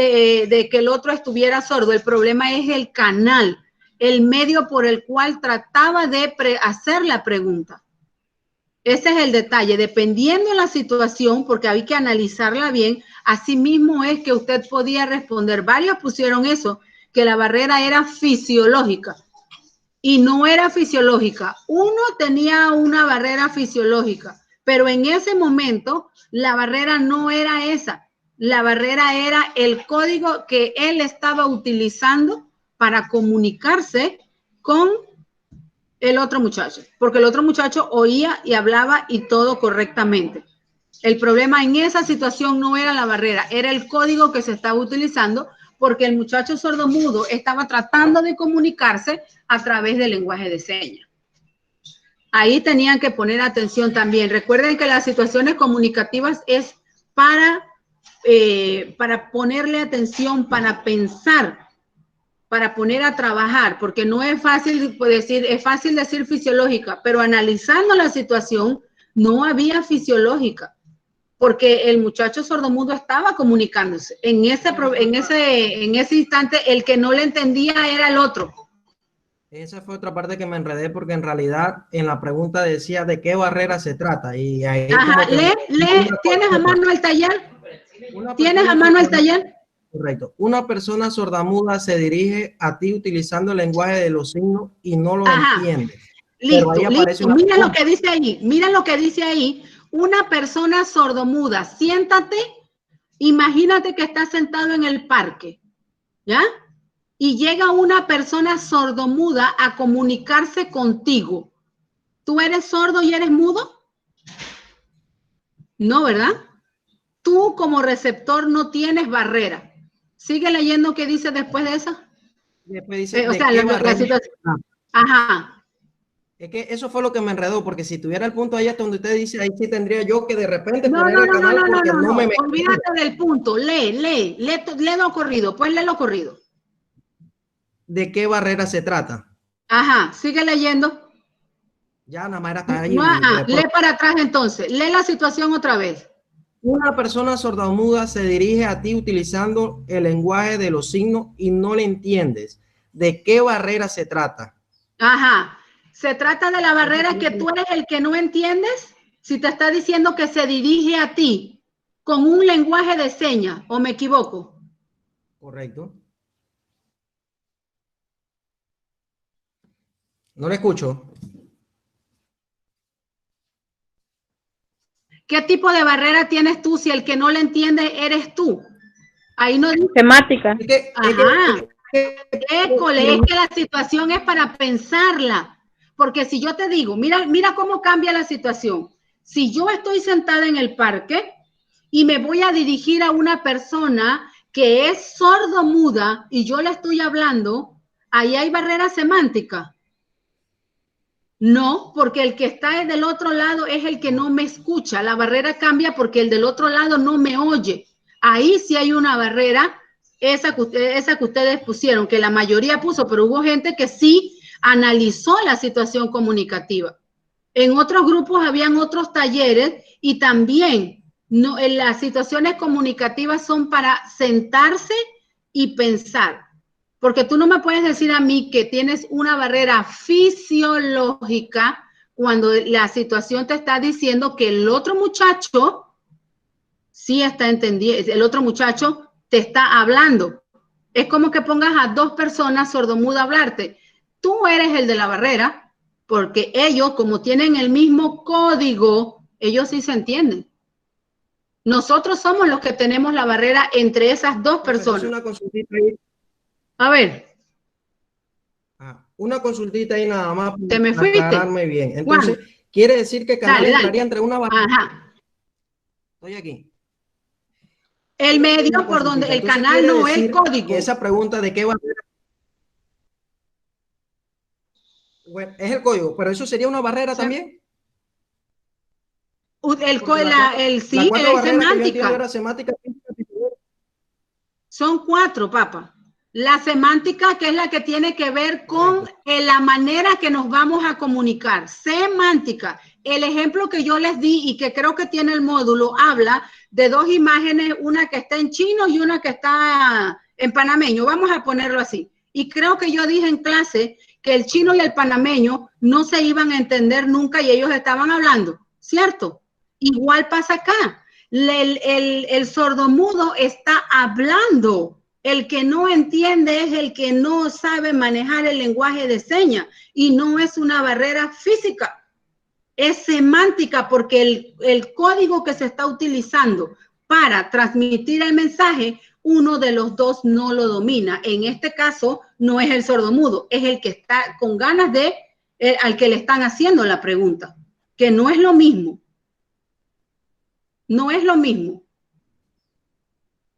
de que el otro estuviera sordo, el problema es el canal, el medio por el cual trataba de hacer la pregunta. Ese es el detalle, dependiendo de la situación, porque hay que analizarla bien, así mismo es que usted podía responder. Varios pusieron eso, que la barrera era fisiológica, y no era fisiológica. Uno tenía una barrera fisiológica, pero en ese momento la barrera no era esa. La barrera era el código que él estaba utilizando para comunicarse con el otro muchacho, porque el otro muchacho oía y hablaba y todo correctamente. El problema en esa situación no era la barrera, era el código que se estaba utilizando, porque el muchacho sordomudo estaba tratando de comunicarse a través del lenguaje de señas. Ahí tenían que poner atención también. Recuerden que las situaciones comunicativas es para ponerle atención, para pensar, para poner a trabajar, porque no es fácil decir, es fácil decir fisiológica, pero analizando la situación, no había fisiológica, porque el muchacho sordomudo estaba comunicándose. En ese instante, el que no le entendía era el otro. Esa fue otra parte que me enredé, porque en realidad en la pregunta decía de qué barrera se trata. Y ahí ajá, ¿tienes a mano el taller? ¿Tienes a mano el taller? Correcto. Una persona sordamuda se dirige a ti utilizando el lenguaje de los signos y no lo entiende. Listo, listo. Mira lo que dice ahí. Mira lo que dice ahí. Una persona sordomuda, siéntate, imagínate que estás sentado en el parque, ¿ya? Y llega una persona sordomuda a comunicarse contigo. ¿Tú eres sordo y eres mudo? No, ¿verdad? Tú como receptor no tienes barrera. Sigue leyendo qué dice después de esa. Después dice, o sea, la situación. Ajá. Es que eso fue lo que me enredó, porque si tuviera el punto ahí hasta donde usted dice, ahí sí tendría yo que de repente poner el canal porque no me... Olvídate del punto. Lee lo corrido. Pues lee lo corrido. ¿De qué barrera se trata? Ajá, sigue leyendo. Ya, nada más era hasta ahí. Lee para atrás entonces. Lee la situación otra vez. Una persona sordomuda se dirige a ti utilizando el lenguaje de los signos y no le entiendes. ¿De qué barrera se trata? Ajá. ¿Se trata de la barrera que tú eres el que no entiendes? Si te está diciendo que se dirige a ti con un lenguaje de señas, ¿o me equivoco? Correcto. No le escucho. ¿Qué tipo de barrera tienes tú si el que no le entiende eres tú? Ahí no dice. Temática. Ajá. École, es que la situación es para pensarla. Porque si yo te digo, mira cómo cambia la situación. Si yo estoy sentada en el parque y me voy a dirigir a una persona que es sordomuda y yo le estoy hablando, ahí hay barrera semántica. No, porque el que está del otro lado es el que no me escucha. La barrera cambia porque el del otro lado no me oye. Ahí sí hay una barrera, esa que ustedes pusieron, que la mayoría puso, pero hubo gente que sí analizó la situación comunicativa. En otros grupos habían otros talleres y también las situaciones comunicativas son para sentarse y pensar. Porque tú no me puedes decir a mí que tienes una barrera fisiológica cuando la situación te está diciendo que el otro muchacho sí está entendiendo, el otro muchacho te está hablando. Es como que pongas a dos personas sordomudas a hablarte. Tú eres el de la barrera, porque ellos, como tienen el mismo código, ellos sí se entienden. Nosotros somos los que tenemos la barrera entre esas dos personas. Una consultita ahí. A ver. Una consultita ahí nada más ¿Te me fuiste? para aclararme bien. Entonces, quiere decir que canal entraría entre una barrera. Ajá. Estoy aquí. El medio por donde el canal no es código. Esa pregunta de qué barrera. Bueno, es el código, pero eso sería una barrera también. Sí, es semántica. Era semántica. Son 4, papá. La semántica, que es la que tiene que ver con la manera que nos vamos a comunicar. Semántica. El ejemplo que yo les di y que creo que tiene el módulo habla de dos imágenes, una que está en chino y una que está en panameño. Vamos a ponerlo así. Y creo que yo dije en clase que el chino y el panameño no se iban a entender nunca y ellos estaban hablando, ¿cierto? Igual pasa acá. El sordomudo está hablando. El que no entiende es el que no sabe manejar el lenguaje de señas y no es una barrera física, es semántica porque el código que se está utilizando para transmitir el mensaje, uno de los dos no lo domina. En este caso, no es el sordomudo, es el que está con ganas de, al que le están haciendo la pregunta, que no es lo mismo. No es lo mismo.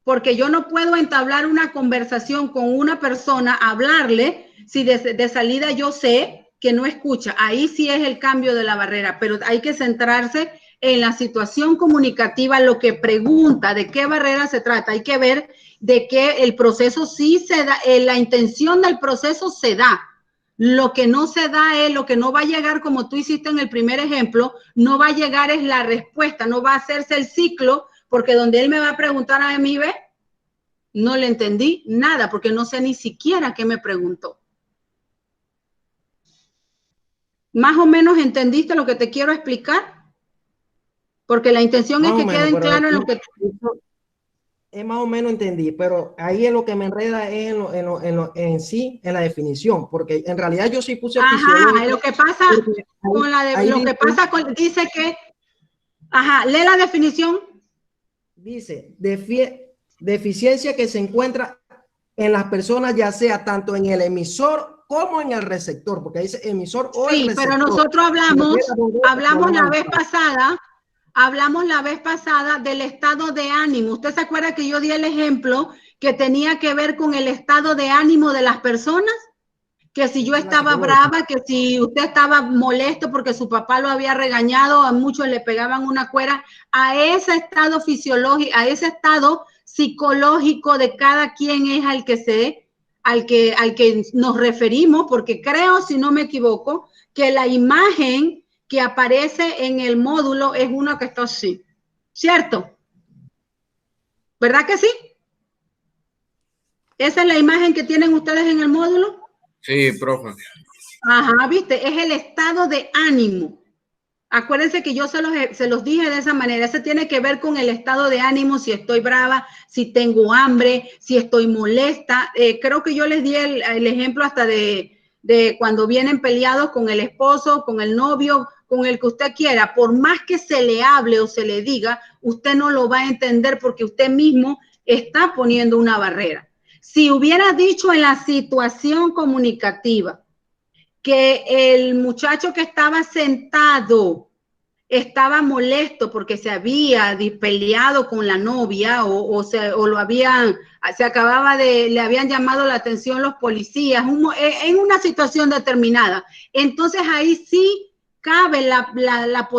Porque yo no puedo entablar una conversación con una persona, hablarle, si de salida yo sé que no escucha. Ahí sí es el cambio de la barrera, pero hay que centrarse en la situación comunicativa, lo que pregunta, de qué barrera se trata. Hay que ver de que el proceso sí se da, la intención del proceso se da. Lo que no se da es, lo que no va a llegar, como tú hiciste en el primer ejemplo, no va a llegar es la respuesta, no va a hacerse el ciclo, porque donde él me va a preguntar a mí, ¿ve? No le entendí nada, porque no sé ni siquiera qué me preguntó. ¿Más o menos entendiste lo que te quiero explicar? Porque la intención es que queden claro en lo que... Más o menos entendí, pero ahí es lo que me enreda es en sí, en la definición, porque en realidad yo sí puse fisiológico. Lo que pasa con la de, lo dice, que pasa con, dice que, lee la definición. Dice, deficiencia que se encuentra en las personas, ya sea tanto en el emisor como en el receptor, porque dice emisor o el receptor. Pero nosotros hablamos la vez pasada del estado de ánimo. ¿Usted se acuerda que yo di el ejemplo que tenía que ver con el estado de ánimo de las personas? Que si yo estaba brava, que si usted estaba molesto porque su papá lo había regañado, a muchos le pegaban una cuera, a ese estado fisiológico, a ese estado psicológico de cada quien es al que nos referimos, porque creo, si no me equivoco, que la imagen que aparece en el módulo es una que está así, ¿cierto? ¿Verdad que sí? ¿Esa es la imagen que tienen ustedes en el módulo? Sí, profe. Ajá, viste, es el estado de ánimo. Acuérdense que yo se los dije de esa manera. Ese tiene que ver con el estado de ánimo, si estoy brava, si tengo hambre, si estoy molesta. Creo que yo les di el ejemplo hasta de cuando vienen peleados con el esposo, con el novio, con el que usted quiera. Por más que se le hable o se le diga, usted no lo va a entender porque usted mismo está poniendo una barrera. Si hubiera dicho en la situación comunicativa que el muchacho que estaba sentado estaba molesto porque se había peleado con la novia o lo habían, le habían llamado la atención los policías en una situación determinada. Entonces ahí sí cabe la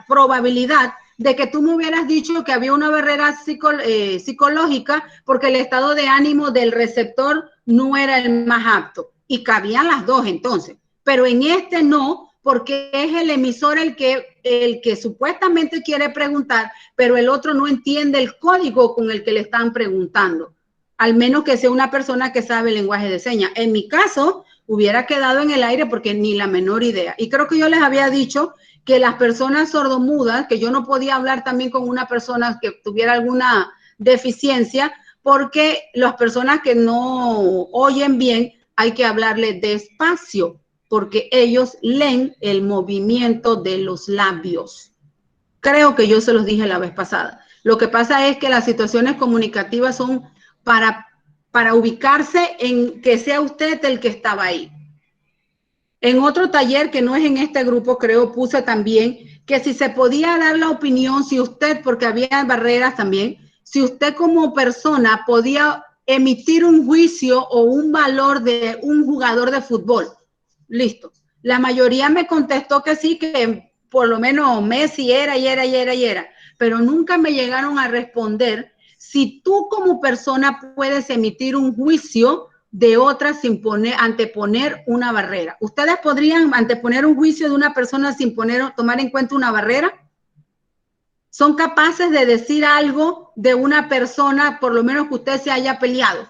probabilidad de que tú me hubieras dicho que había una barrera psicológica porque el estado de ánimo del receptor no era el más apto. Y cabían las dos entonces. Pero en este no, porque es el emisor el que supuestamente quiere preguntar, pero el otro no entiende el código con el que le están preguntando. Al menos que sea una persona que sabe el lenguaje de señas. En mi caso, hubiera quedado en el aire porque ni la menor idea. Y creo que yo les había dicho que las personas sordomudas, que yo no podía hablar también con una persona que tuviera alguna deficiencia, porque las personas que no oyen bien, hay que hablarle despacio, porque ellos leen el movimiento de los labios. Creo que yo se los dije la vez pasada. Lo que pasa es que las situaciones comunicativas son para ubicarse en que sea usted el que estaba ahí. En otro taller que no es en este grupo, creo, puse también que si se podía dar la opinión, si usted, porque había barreras también, si usted como persona podía emitir un juicio o un valor de un jugador de fútbol. Listo. La mayoría me contestó que sí, que por lo menos Messi era, pero nunca me llegaron a responder si tú como persona puedes emitir un juicio de otra sin anteponer una barrera. ¿Ustedes podrían anteponer un juicio de una persona sin tomar en cuenta una barrera? ¿Son capaces de decir algo de una persona, por lo menos que usted se haya peleado?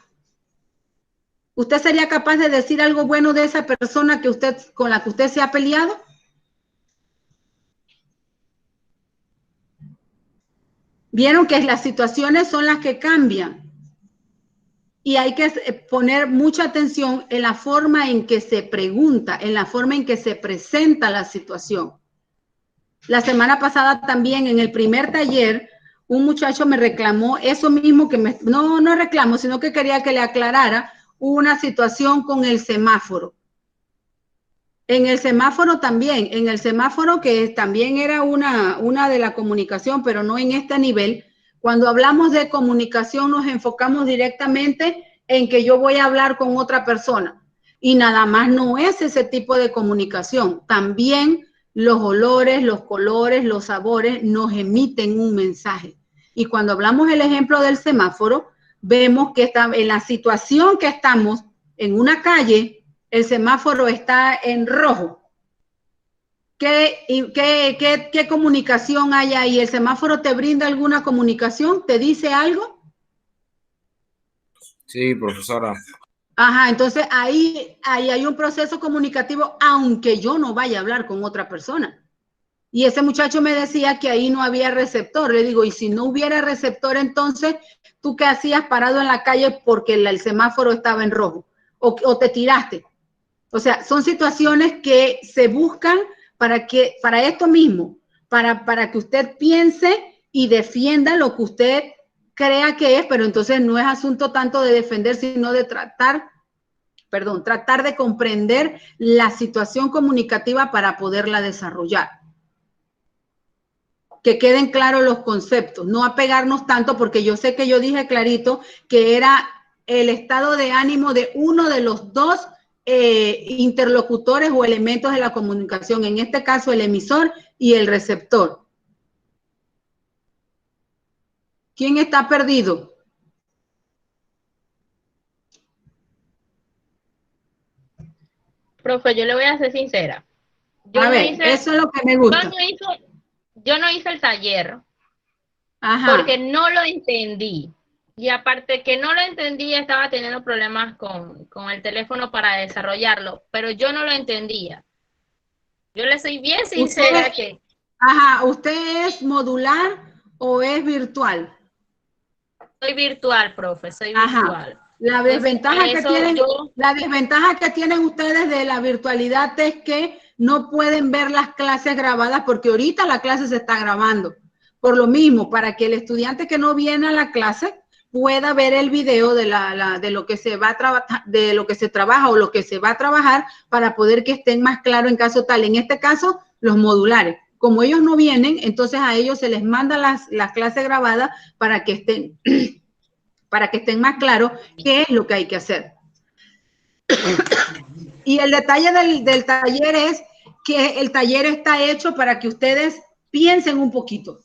¿Usted sería capaz de decir algo bueno de esa persona con la que usted se ha peleado? Vieron que las situaciones son las que cambian. Y hay que poner mucha atención en la forma en que se pregunta, en la forma en que se presenta la situación. La semana pasada también en el primer taller, un muchacho me reclamó eso mismo no reclamo, sino que quería que le aclarara una situación con el semáforo. En el semáforo también, en el semáforo que también era una de la comunicación, pero no en este nivel. Cuando hablamos de comunicación nos enfocamos directamente en que yo voy a hablar con otra persona y nada más no es ese tipo de comunicación. También los olores, los colores, los sabores nos emiten un mensaje. Y cuando hablamos el ejemplo del semáforo, vemos que en la situación que estamos en una calle, el semáforo está en rojo. ¿Qué comunicación hay ahí? ¿El semáforo te brinda alguna comunicación? ¿Te dice algo? Sí, profesora. Ajá, entonces ahí hay un proceso comunicativo, aunque yo no vaya a hablar con otra persona. Y ese muchacho me decía que ahí no había receptor. Le digo, y si no hubiera receptor, entonces, ¿tú qué hacías parado en la calle porque el semáforo estaba en rojo? ¿O te tiraste? O sea, son situaciones que se buscan para esto mismo, para que usted piense y defienda lo que usted crea que es, pero entonces no es asunto tanto de defender, sino de tratar de comprender la situación comunicativa para poderla desarrollar. Que queden claros los conceptos, no apegarnos tanto, porque yo sé que yo dije clarito que era el estado de ánimo de uno de los dos interlocutores o elementos de la comunicación, en este caso el emisor y el receptor. ¿Quién está perdido? Profe, yo le voy a ser sincera. Eso es lo que me gusta. Yo no hice el taller. Ajá. Porque no lo entendí. Y aparte que no lo entendí, estaba teniendo problemas con el teléfono para desarrollarlo, pero yo no lo entendía. Yo le soy bien sincera que... Ajá, ¿usted es modular o es virtual? Soy virtual, profe, soy virtual. La desventaja que tienen ustedes de la virtualidad es que no pueden ver las clases grabadas porque ahorita la clase se está grabando. Por lo mismo, para que el estudiante que no viene a la clase pueda ver el video de lo que se va a trabajar, de lo que se trabaja o lo que se va a trabajar para poder que estén más claros en caso tal. En este caso, los modulares. Como ellos no vienen, entonces a ellos se les manda las clases grabadas para que estén más claros qué es lo que hay que hacer. Y el detalle del taller es que el taller está hecho para que ustedes piensen un poquito.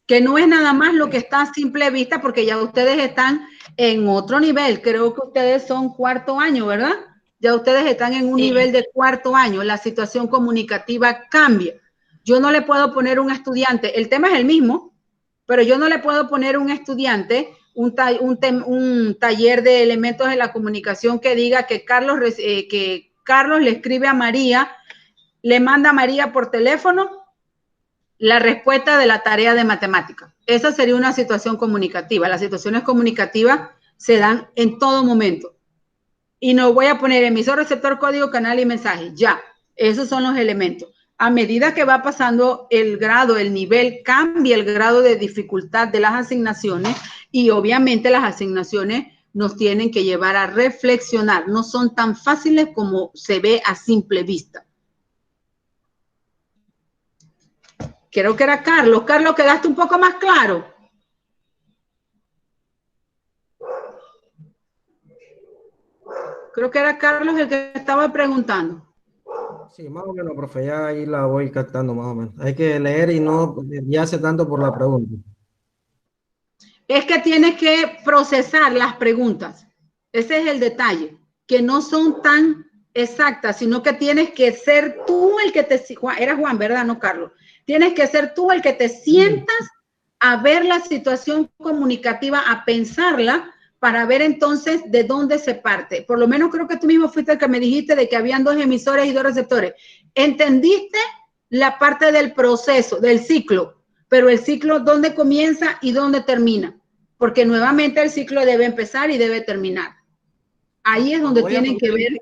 Que no es nada más lo que está a simple vista, porque ya ustedes están en otro nivel. Creo que ustedes son cuarto año, ¿verdad? Ya ustedes están en un nivel de cuarto año. La situación comunicativa cambia. Yo no le puedo poner un estudiante, el tema es el mismo, pero yo no le puedo poner un estudiante un taller de elementos de la comunicación que diga que Carlos le escribe a María, le manda a María por teléfono la respuesta de la tarea de matemática. Esa sería una situación comunicativa. Las situaciones comunicativas se dan en todo momento. Y no voy a poner emisor, receptor, código, canal y mensaje. Ya, esos son los elementos. A medida que va pasando el grado, el nivel, cambia el grado de dificultad de las asignaciones y obviamente las asignaciones nos tienen que llevar a reflexionar. No son tan fáciles como se ve a simple vista. Creo que era Carlos. Carlos, ¿quedaste un poco más claro? Creo que era Carlos el que estaba preguntando. Sí, más o menos, profe, ya ahí la voy captando más o menos. Hay que leer y no guiarse tanto por la pregunta. Es que tienes que procesar las preguntas. Ese es el detalle, que no son tan exactas, sino que tienes que ser tú el que te... Era Juan, ¿verdad? No, Carlos. Tienes que ser tú el que te sientas a ver la situación comunicativa, a pensarla, para ver entonces de dónde se parte. Por lo menos creo que tú mismo fuiste el que me dijiste de que habían 2 emisores y 2 receptores. ¿Entendiste la parte del proceso, del ciclo? Pero el ciclo, ¿dónde comienza y dónde termina? Porque nuevamente el ciclo debe empezar y debe terminar. Ahí es donde tienen que ver.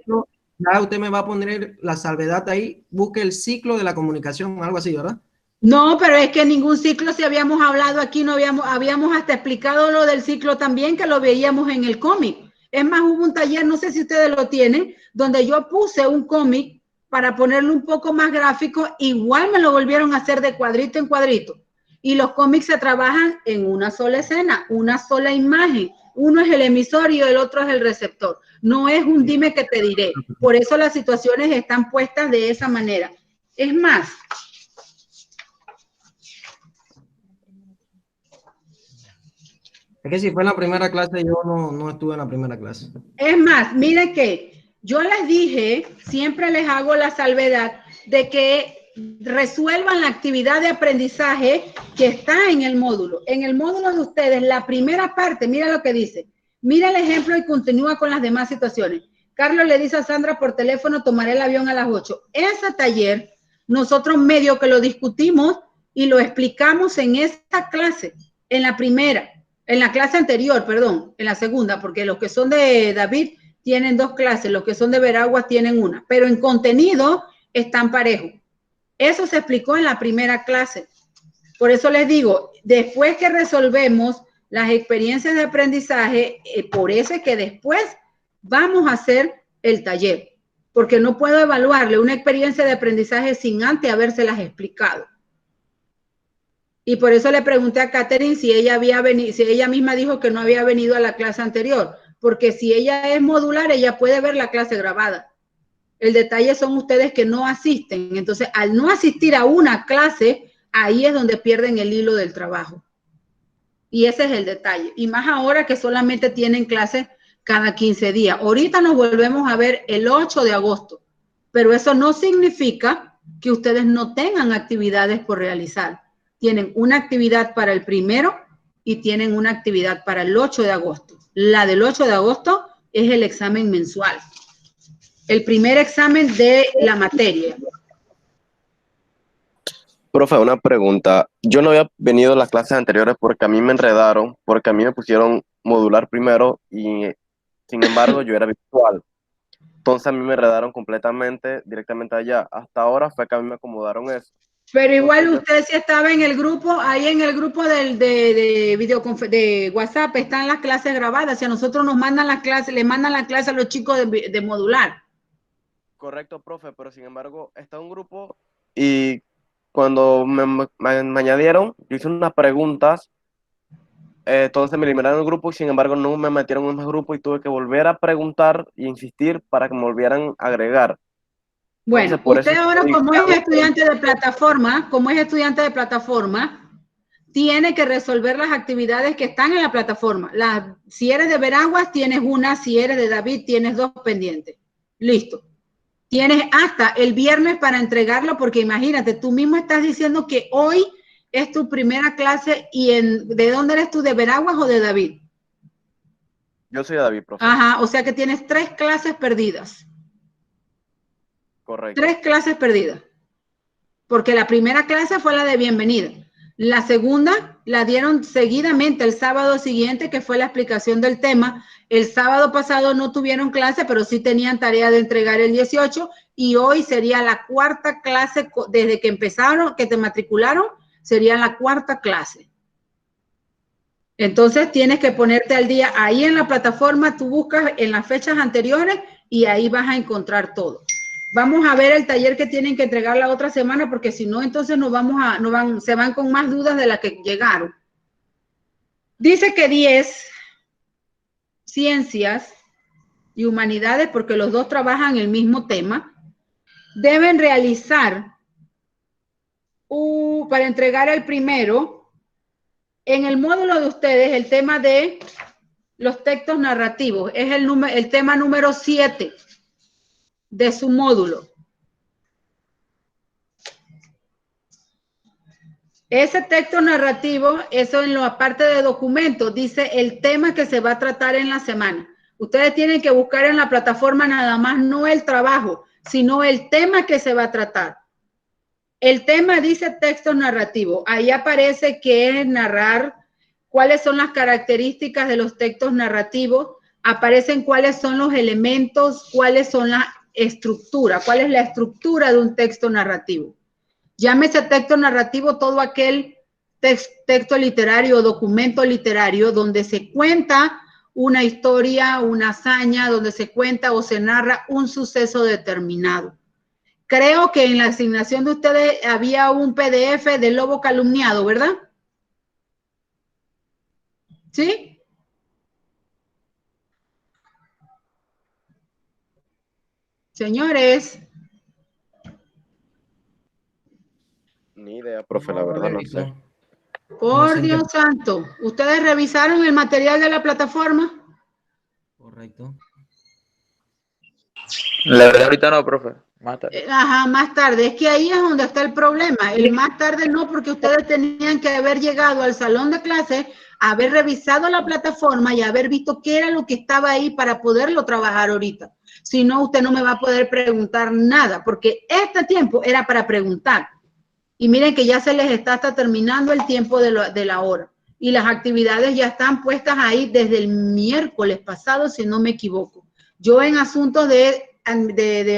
Ya usted me va a poner la salvedad ahí, busque el ciclo de la comunicación, algo así, ¿verdad? No, pero es que ningún ciclo, si habíamos hablado aquí, no habíamos hasta explicado lo del ciclo también, que lo veíamos en el cómic. Es más, hubo un taller, no sé si ustedes lo tienen, donde yo puse un cómic para ponerlo un poco más gráfico, igual me lo volvieron a hacer de cuadrito en cuadrito. Y los cómics se trabajan en una sola escena, una sola imagen. Uno es el emisor y el otro es el receptor. No es un dime que te diré. Por eso las situaciones están puestas de esa manera. Es más, es que si fue en la primera clase, yo no estuve en la primera clase. es más, miren que yo les dije, siempre les hago la salvedad de que resuelvan la actividad de aprendizaje que está en el módulo. En el módulo de ustedes, la primera parte, mira lo que dice. Mira el ejemplo y continúa con las demás situaciones. Carlos le dice a Sandra por teléfono, tomaré el avión a las 8. Ese taller, nosotros medio que lo discutimos y lo explicamos en esta clase, en la primera. En la clase anterior, perdón, en la segunda, porque los que son de David tienen 2 clases, los que son de Veraguas tienen una, pero en contenido están parejos. Eso se explicó en la primera clase. Por eso les digo, después que resolvemos las experiencias de aprendizaje, por eso es que después vamos a hacer el taller, porque no puedo evaluarle una experiencia de aprendizaje sin antes habérselas explicado. Y por eso le pregunté a Catherine si ella había venido, si ella misma dijo que no había venido a la clase anterior, porque si ella es modular, ella puede ver la clase grabada. El detalle son ustedes que no asisten. Entonces, al no asistir a una clase, ahí es donde pierden el hilo del trabajo. Y ese es el detalle. Y más ahora que solamente tienen clases cada 15 días. Ahorita nos volvemos a ver el 8 de agosto, pero eso no significa que ustedes no tengan actividades por realizar. Tienen una actividad para el 1 y tienen una actividad para el 8 de agosto. La del 8 de agosto es el examen mensual. El primer examen de la materia. Profe, una pregunta. Yo no había venido a las clases anteriores porque a mí me enredaron, porque a mí me pusieron modular primero y sin embargo yo era virtual. Entonces a mí me enredaron completamente directamente allá. Hasta ahora fue que a mí me acomodaron eso. Pero igual usted si estaba en el grupo, ahí en el grupo de WhatsApp están las clases grabadas. Si a nosotros nos mandan las clases, le mandan la clase a los chicos de modular. Correcto, profe, pero sin embargo está un grupo y cuando me añadieron, yo hice unas preguntas, entonces me eliminaron el grupo y sin embargo no me metieron en el grupo y tuve que volver a preguntar e insistir para que me volvieran a agregar. Bueno, Entonces, por usted eso ahora como es estudiante de plataforma, tiene que resolver las actividades que están en la plataforma. Si eres de Veraguas, tienes una, si eres de David, tienes 2 pendientes. Listo. Tienes hasta el viernes para entregarlo, porque imagínate, tú mismo estás diciendo que hoy es tu primera clase y ¿de dónde eres tú? ¿De Veraguas o de David? Yo soy de David, profe. Ajá, o sea que tienes 3 clases perdidas. Correcto. 3 clases perdidas. Porque la primera clase fue la de bienvenida. La segunda la dieron seguidamente el sábado siguiente, que fue la explicación del tema. El sábado pasado no tuvieron clase, pero sí tenían tarea de entregar el 18 y hoy sería la 4ª clase, desde que empezaron, que te matricularon, sería la 4ª clase. Entonces tienes que ponerte al día ahí en la plataforma, tú buscas en las fechas anteriores y ahí vas a encontrar todo. Vamos a ver el taller que tienen que entregar la otra semana, porque si no, entonces se van con más dudas de las que llegaron. Dice que 10 ciencias y humanidades, porque los 2 trabajan el mismo tema, deben realizar para entregar el primero En el módulo de ustedes, el tema de los textos narrativos es el tema número 7 de su módulo. Ese texto narrativo, eso en la parte de documentos, dice el tema que se va a tratar en la semana. Ustedes tienen que buscar en la plataforma nada más no el trabajo, sino el tema que se va a tratar. El tema dice texto narrativo. Ahí aparece que es narrar, cuáles son las características de los textos narrativos, aparecen cuáles son los elementos, cuáles son la estructura, cuál es la estructura de un texto narrativo. Llámese texto narrativo todo aquel texto literario o documento literario donde se cuenta una historia, una hazaña, donde se cuenta o se narra un suceso determinado. Creo que en la asignación de ustedes había un PDF del lobo calumniado, ¿verdad? ¿Sí? Señores. Ni idea, profe, la verdad no sé. Por Dios santo, ¿ustedes revisaron el material de la plataforma? Correcto. La verdad ahorita no, profe. Más tarde. Ajá, más tarde. Es que ahí es donde está el problema. El más tarde no, porque ustedes tenían que haber llegado al salón de clase, haber revisado la plataforma y haber visto qué era lo que estaba ahí para poderlo trabajar ahorita. Si no, usted no me va a poder preguntar nada, porque este tiempo era para preguntar. Y miren que ya se les está hasta terminando el tiempo de la hora. Y las actividades ya están puestas ahí desde el miércoles pasado, si no me equivoco. Yo en asuntos de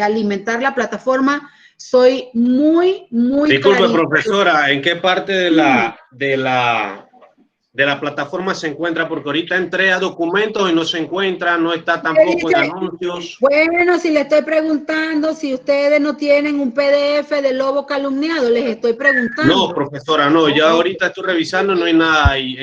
alimentar la plataforma soy muy Disculpe, clarita. profesora, ¿en qué parte de la plataforma se encuentra? Porque ahorita entré a documentos y no se encuentra, no está tampoco en anuncios. Bueno, si le estoy preguntando si ustedes no tienen un PDF del lobo calumniado, les estoy preguntando. No, profesora, no, ya ahorita estoy revisando, no hay nada ahí,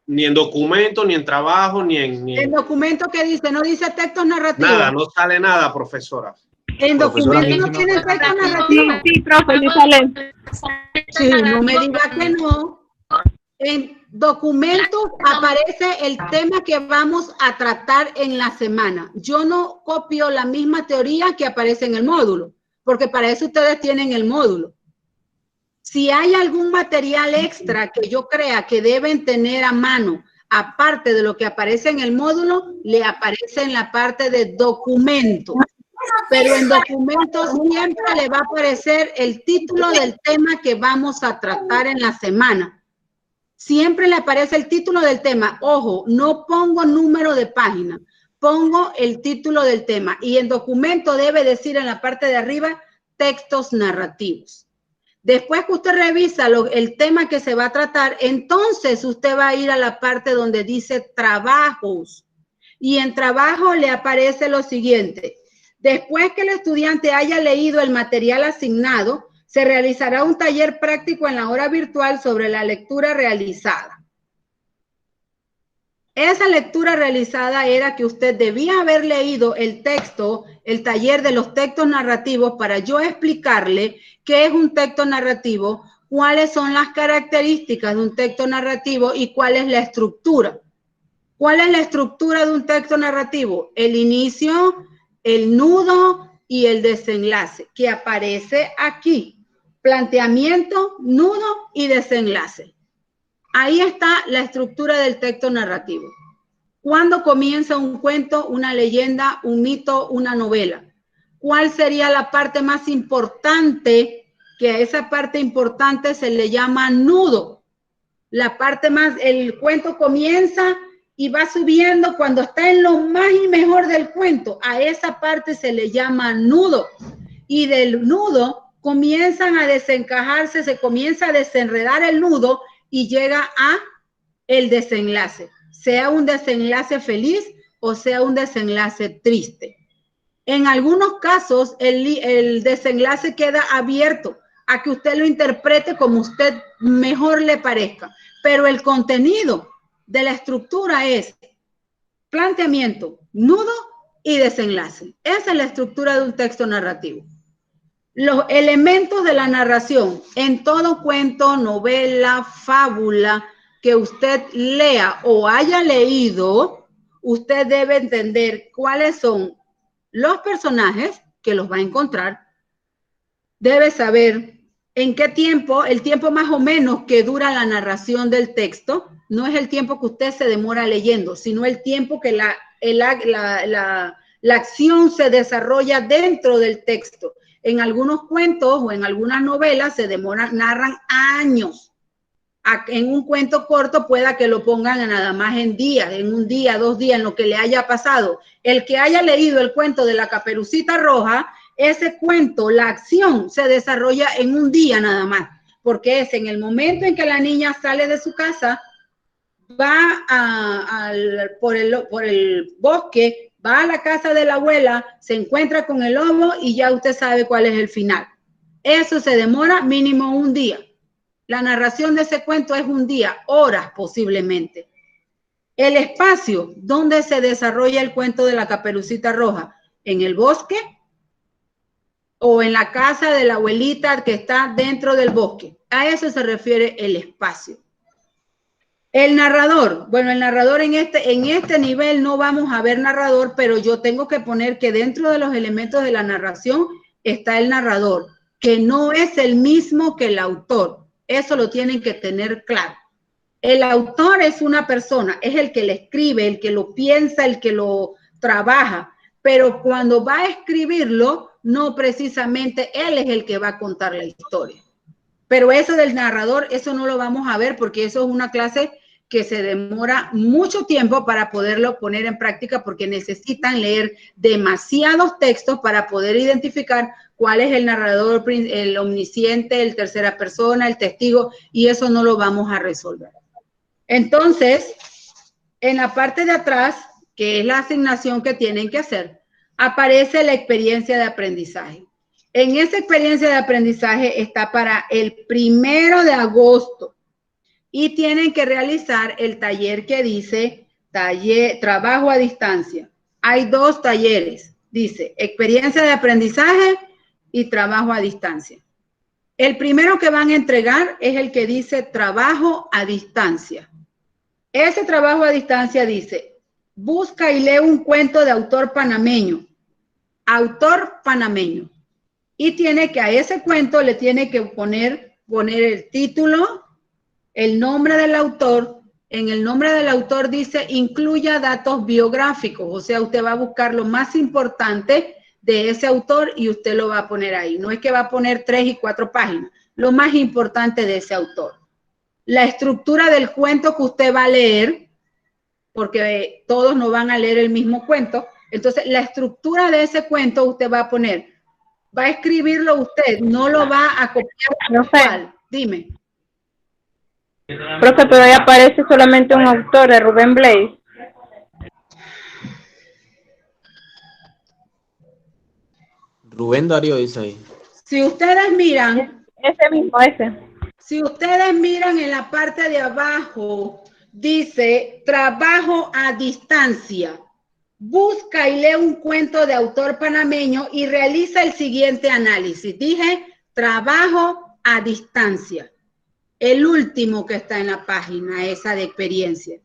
ni en documento, ni en trabajo, ni en... El documento que dice, no dice textos narrativos. Nada, no sale nada, profesora. En documento no tiene textos narrativos. Sí, profe, sí sale. Sí, no me diga que no. En documentos aparece el tema que vamos a tratar en la semana. Yo no copio la misma teoría que aparece en el módulo, porque para eso ustedes tienen el módulo. Si hay algún material extra que yo crea que deben tener a mano, aparte de lo que aparece en el módulo, le aparece en la parte de documentos. Pero en documentos siempre le va a aparecer el título del tema que vamos a tratar en la semana. Siempre le aparece el título del tema. Ojo, no pongo número de página, pongo el título del tema. Y en documento debe decir en la parte de arriba, textos narrativos. Después que usted revisa el tema que se va a tratar, entonces usted va a ir a la parte donde dice trabajos. Y en trabajo le aparece lo siguiente. Después que el estudiante haya leído el material asignado, se realizará un taller práctico en la hora virtual sobre la lectura realizada. Esa lectura realizada era que usted debía haber leído el texto, el taller de los textos narrativos para yo explicarle qué es un texto narrativo, cuáles son las características de un texto narrativo y cuál es la estructura. ¿Cuál es la estructura de un texto narrativo? El inicio, el nudo y el desenlace, que aparece aquí. Planteamiento, nudo y desenlace. Ahí está la estructura del texto narrativo. ¿Cuándo comienza un cuento, una leyenda, un mito, una novela? ¿Cuál sería la parte más importante? Que a esa parte importante se le llama nudo. La parte más, el cuento comienza y va subiendo cuando está en lo más y mejor del cuento. A esa parte se le llama nudo. Y del nudo comienzan a desencajarse, se comienza a desenredar el nudo y llega a el desenlace, sea un desenlace feliz o sea un desenlace triste. En algunos casos, el desenlace queda abierto a que usted lo interprete como usted mejor le parezca, pero el contenido de la estructura es planteamiento, nudo y desenlace. Esa es la estructura de un texto narrativo. Los elementos de la narración en todo cuento, novela, fábula que usted lea o haya leído, usted debe entender cuáles son los personajes que los va a encontrar. Debe saber en qué tiempo, el tiempo más o menos que dura la narración del texto, no es el tiempo que usted se demora leyendo, sino el tiempo que la acción se desarrolla dentro del texto. En algunos cuentos o en algunas novelas se demoran, narran años. En un cuento corto pueda que lo pongan nada más en días, en un día, 2 días, en lo que le haya pasado. El que haya leído el cuento de la Caperucita Roja, ese cuento, la acción se desarrolla en un día nada más, porque es en el momento en que la niña sale de su casa, va por el bosque, va a la casa de la abuela, se encuentra con el lobo y ya usted sabe cuál es el final. Eso se demora mínimo un día. La narración de ese cuento es un día, horas posiblemente. El espacio donde se desarrolla el cuento de la Caperucita Roja, en el bosque o en la casa de la abuelita que está dentro del bosque. A eso se refiere el espacio. El narrador, bueno, el narrador en este nivel no vamos a ver narrador, pero yo tengo que poner que dentro de los elementos de la narración está el narrador, que no es el mismo que el autor. Eso lo tienen que tener claro. El autor es una persona, es el que le escribe, el que lo piensa, el que lo trabaja, pero cuando va a escribirlo, no precisamente él es el que va a contar la historia. Pero eso del narrador, eso no lo vamos a ver porque eso es una clase que se demora mucho tiempo para poderlo poner en práctica porque necesitan leer demasiados textos para poder identificar cuál es el narrador, el omnisciente, el tercera persona, el testigo, y eso no lo vamos a resolver. Entonces, en la parte de atrás, que es la asignación que tienen que hacer, aparece la experiencia de aprendizaje. En esa experiencia de aprendizaje está para el 1 de agosto y tienen que realizar el taller que dice trabajo a distancia. Hay 2 talleres, dice experiencia de aprendizaje y trabajo a distancia. El primero que van a entregar es el que dice trabajo a distancia. Ese trabajo a distancia dice, busca y lee un cuento de autor panameño. Autor panameño. Y tiene que a ese cuento le tiene que poner el título, el nombre del autor. En el nombre del autor dice incluya datos biográficos, o sea, usted va a buscar lo más importante de ese autor y usted lo va a poner ahí. No es que va a poner 3 y 4 páginas, lo más importante de ese autor. La estructura del cuento que usted va a leer, porque todos no van a leer el mismo cuento, entonces la estructura de ese cuento usted va a poner, va a escribirlo usted, no lo va a copiar. Profe. Dime. Profe, pero ahí aparece solamente un autor, de Rubén Blades. Rubén Darío dice ahí. Si ustedes miran, Ese mismo, ese. si ustedes miran en la parte de abajo, dice trabajo a distancia. Busca y lee un cuento de autor panameño y realiza el siguiente análisis. Dije trabajo a distancia. El último que está en la página, esa de experiencia.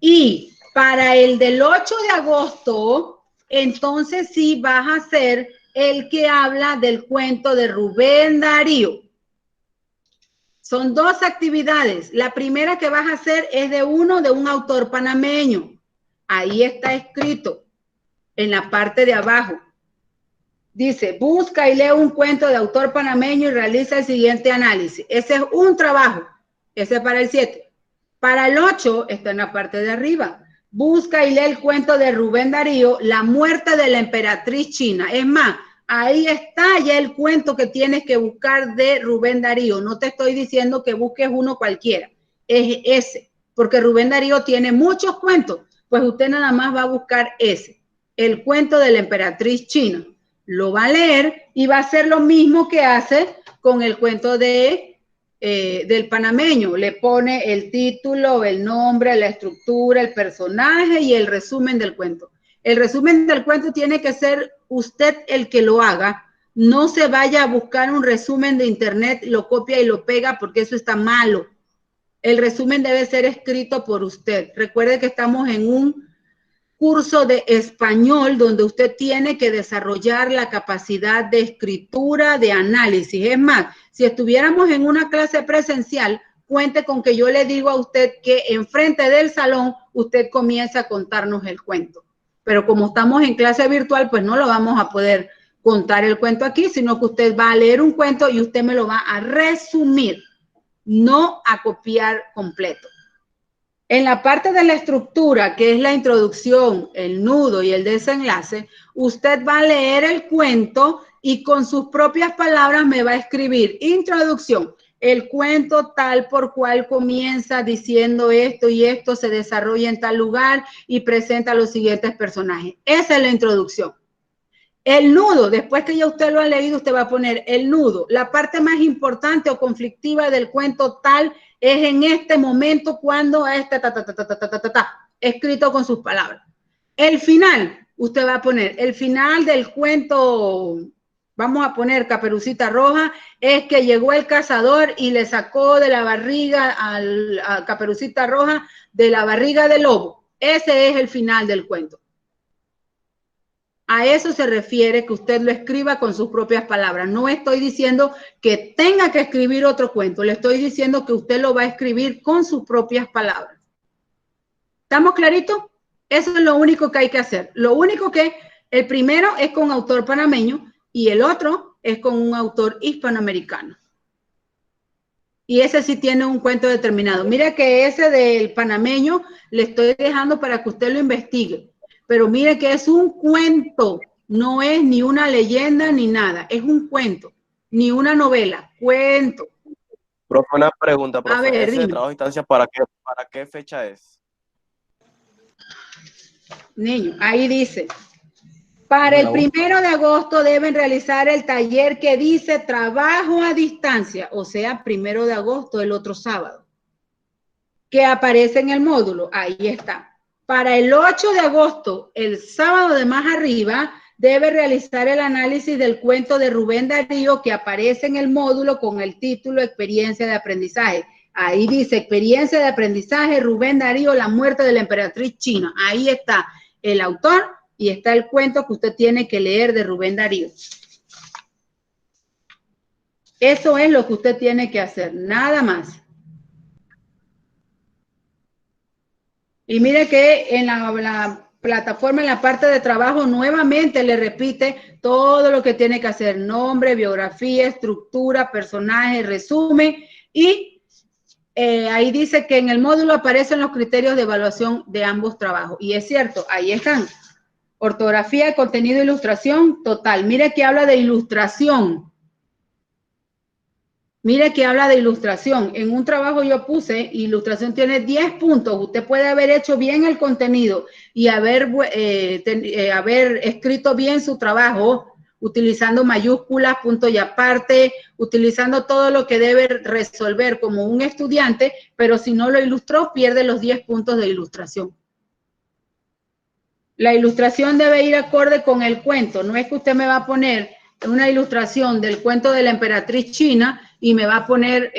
Y para el del 8 de agosto, entonces sí vas a hacer el que habla del cuento de Rubén Darío. Son 2 actividades. La primera que vas a hacer es de un autor panameño. Ahí está escrito en la parte de abajo. Dice, busca y lee un cuento de autor panameño y realiza el siguiente análisis. Ese es un trabajo. Ese es para el 7. Para el 8 está en la parte de arriba. Busca y lee el cuento de Rubén Darío, La muerte de la emperatriz china. Es más, ahí está ya el cuento que tienes que buscar de Rubén Darío. No te estoy diciendo que busques uno cualquiera. Es ese, porque Rubén Darío tiene muchos cuentos. Pues usted nada más va a buscar ese. El cuento de la emperatriz china. Lo va a leer y va a hacer lo mismo que hace con el cuento del panameño. Le pone el título, el nombre, la estructura, el personaje y el resumen del cuento. El resumen del cuento tiene que ser usted el que lo haga No se vaya a buscar un resumen de internet, lo copia y lo pega porque eso está malo. El resumen debe ser escrito por usted. Recuerde que estamos en un curso de español donde usted tiene que desarrollar la capacidad de escritura, de análisis. Es más, si estuviéramos en una clase presencial, cuente con que yo le digo a usted que enfrente del salón usted comienza a contarnos el cuento. Pero como estamos en clase virtual, pues no lo vamos a poder contar el cuento aquí, sino que usted va a leer un cuento y usted me lo va a resumir, no a copiar completo. En la parte de la estructura, que es la introducción, el nudo y el desenlace, usted va a leer el cuento y con sus propias palabras me va a escribir introducción. El cuento tal por cual comienza diciendo esto y esto se desarrolla en tal lugar y presenta los siguientes personajes. Esa es la introducción. El nudo, después que ya usted lo ha leído, usted va a poner el nudo. La parte más importante o conflictiva del cuento tal es en este momento cuando escrito con sus palabras. El final, usted va a poner el final del cuento, vamos a poner Caperucita Roja, es que llegó el cazador y le sacó de la barriga a Caperucita Roja de la barriga del lobo. Ese es el final del cuento. A eso se refiere que usted lo escriba con sus propias palabras. No estoy diciendo que tenga que escribir otro cuento. Le estoy diciendo que usted lo va a escribir con sus propias palabras. ¿Estamos claritos? Eso es lo único que hay que hacer. Lo único que el primero es con autor panameño y el otro es con un autor hispanoamericano. Y ese sí tiene un cuento determinado. Mira que ese del panameño le estoy dejando para que usted lo investigue. Pero mire que es un cuento, no es ni una leyenda ni nada, es un cuento, ni una novela, cuento. Profe, una pregunta, profe. A ver, ¿Ese dime. trabajo de instancia para qué fecha es? Niño, ahí dice, para el 1 de agosto deben realizar el taller que dice trabajo a distancia, o sea, 1 de agosto, el otro sábado, que aparece en el módulo, ahí está. Para el 8 de agosto, el sábado de más arriba, debe realizar el análisis del cuento de Rubén Darío que aparece en el módulo con el título Experiencia de aprendizaje. Ahí dice Experiencia de aprendizaje, Rubén Darío, la muerte de la emperatriz china. Ahí está el autor y está el cuento que usted tiene que leer de Rubén Darío. Eso es lo que usted tiene que hacer, nada más. Y mire que en la plataforma, en la parte de trabajo, nuevamente le repite todo lo que tiene que hacer. Nombre, biografía, estructura, personaje, resumen. Y ahí dice que en el módulo aparecen los criterios de evaluación de ambos trabajos. Y es cierto, ahí están. Ortografía, contenido, ilustración, total. Mire que habla de ilustración. Mire que habla de ilustración. En un trabajo yo puse, ilustración tiene 10 puntos. Usted puede haber hecho bien el contenido y haber escrito bien su trabajo, utilizando mayúsculas, punto y aparte, utilizando todo lo que debe resolver como un estudiante, pero si no lo ilustró, pierde los 10 puntos de ilustración. La ilustración debe ir acorde con el cuento. No es que usted me va a poner una ilustración del cuento de la emperatriz china y me va a poner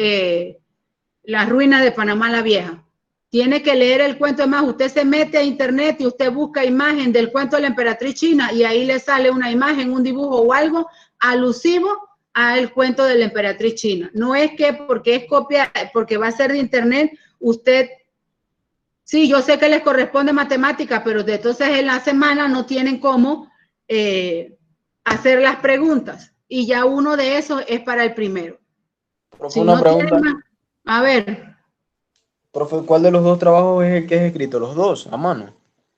las ruinas de Panamá la Vieja. Tiene que leer el cuento. Más, usted se mete a internet y usted busca imagen del cuento de la emperatriz china y ahí le sale una imagen, un dibujo o algo alusivo al cuento de la emperatriz china. No es que porque es copia, porque va a ser de internet, usted... Sí, yo sé que les corresponde matemática, pero entonces en la semana no tienen cómo hacer las preguntas. Y ya uno de esos es para el primero. Profe, Si una no pregunta. más, a ver. Profe, ¿cuál de los dos trabajos es el que es escrito? ¿Los dos a mano?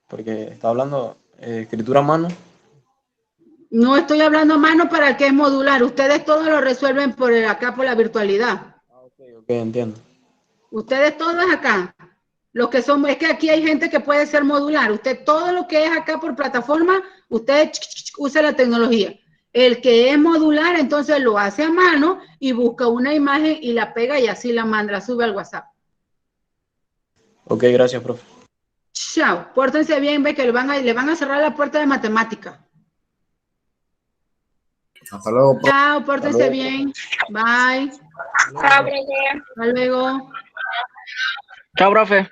Porque está hablando escritura a mano. No estoy hablando a mano para el que es modular. Ustedes todos lo resuelven por acá por la virtualidad. Ok, entiendo. Ustedes todos acá. Los que son, es que aquí hay gente que puede ser modular. Usted todo lo que es acá por plataforma, usted usa la tecnología. El que es modular, entonces lo hace a mano y busca una imagen y la pega y así la manda, la sube al WhatsApp. Ok, gracias, profe. Chao. Pórtense bien, ve que le van a cerrar la puerta de matemática. Hasta luego, profe. Chao, pórtense luego. bien. Bye. Chao, profe. Hasta luego. Chao, profe.